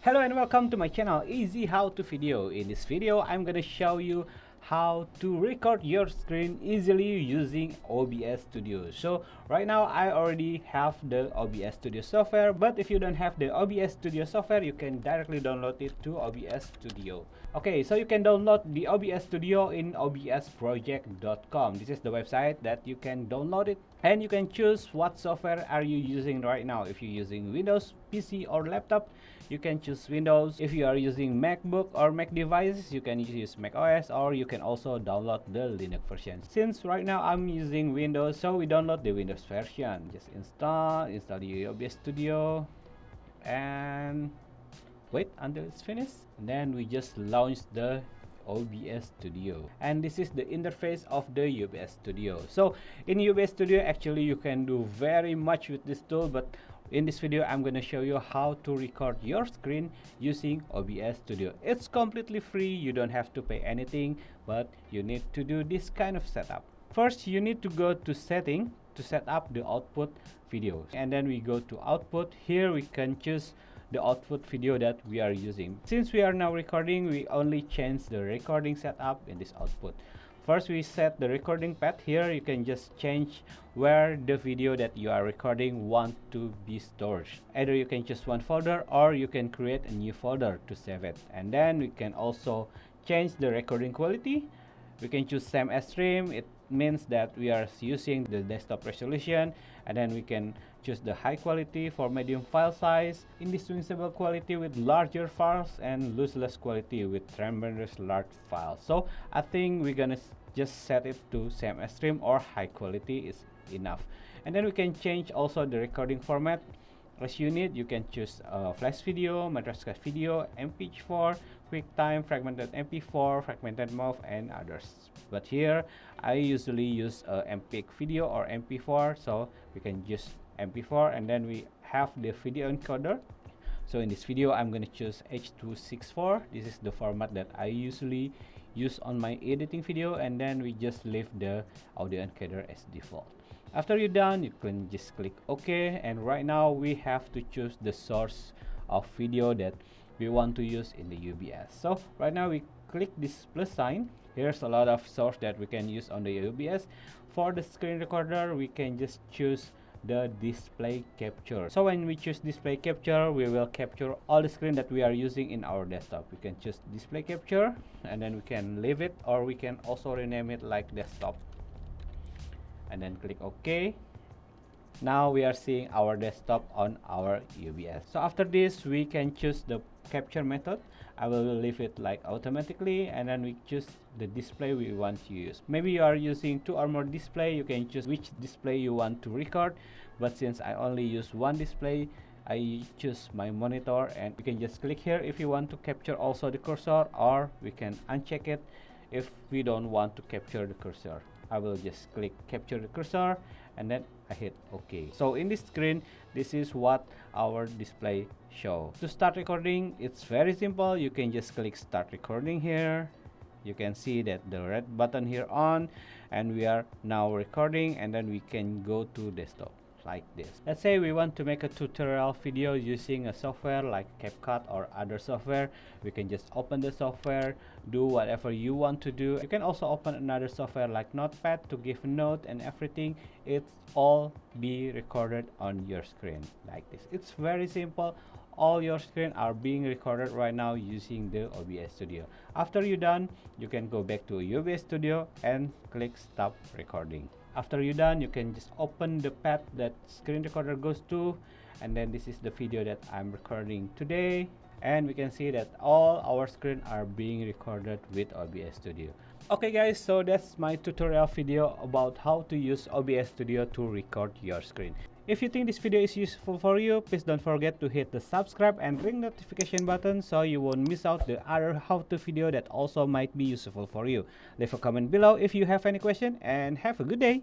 Hello and welcome to my channel Easy How To Video. In this video I'm gonna show you how to record your screen easily using OBS Studio. So right now I already have the OBS Studio software, but if you don't have the OBS Studio software, you can directly download it to OBS Studio. Okay, so you can download the OBS Studio in obsproject.com. This is the website that you can download it, and you can choose what software are you using right now. If you're using Windows PC or laptop, you can choose Windows. If you are using MacBook or Mac devices, you can use Mac OS, or you can also download the Linux version. Since right now I'm using Windows, so we download the Windows version. Just install the OBS Studio and wait until it's finished. And then we just launch the OBS Studio, and this is the interface of the OBS Studio. So in OBS Studio, actually you can do very much with this tool, but in this video I'm going to show you how to record your screen using OBS Studio. It's completely free, you don't have to pay anything, but you need to do this kind of setup. First, you need to go to setting to set up the output video, and then we go to output. Here we can choose the output video that we are using. Since we are now recording, we only change the recording setup in this output. First, we set the recording path. Here you can just change where the video that you are recording want to be stored. Either you can choose one folder, or you can create a new folder to save it. And then we can also change the recording quality. We can choose same as stream. It means that we are using the desktop resolution, and then we can choose the high quality for medium file size, indistinguishable quality with larger files, and lossless quality with tremendous large files. So I think we're gonna just set it to same as stream or high quality is enough. And then we can change also the recording format as you need. You can choose flash video, matrix video, MP4, QuickTime, fragmented MP4, fragmented MOV, and others. But here I usually use MPEG video or MP4, so we can use MP4. And then we have the video encoder. So in this video I'm going to choose H.264. This is the format that I usually use on my editing video, and then we just leave the audio encoder as default. After you're done, you can just click OK, and right now we have to choose the source of video that we want to use in the OBS. So right now we click this plus sign. Here's a lot of source that we can use on the OBS. For the screen recorder, we can just choose the display capture. So when we choose display capture, we will capture all the screen that we are using in our desktop. We can choose display capture, and then we can leave it, or we can also rename it like desktop, and then click OK. Now we are seeing our desktop on our OBS. So after this, we can choose the capture method. I will leave it like automatically, and then we choose the display we want to use. Maybe you are using 2 or more display, you can choose which display you want to record, but since I only use one display, I choose my monitor. And you can just click here if you want to capture also the cursor, or we can uncheck it if we don't want to capture the cursor. I will just click capture the cursor, and then I hit OK. So in this screen, this is what our display show. To start recording, it's very simple. You can just click start recording here. You can see that the red button here on, and we are now recording, and then we can go to desktop like this. Let's say we want to make a tutorial video using a software like CapCut or other software. We can just open the software, do whatever you want to do. You can also open another software like Notepad to give a note and everything. It's all be recorded on your screen like this. It's very simple. All your screen are being recorded right now using the OBS Studio. After you're done, you can go back to OBS Studio and click stop recording. After you're done, you can just open the path that screen recorder goes to, and then this is the video that I'm recording today, and we can see that all our screen are being recorded with OBS Studio. Okay guys, so that's my tutorial video about how to use OBS Studio to record your screen. If you think this video is useful for you, please don't forget to hit the subscribe and ring notification button so you won't miss out the other how-to video that also might be useful for you. Leave a comment below if you have any question, and have a good day.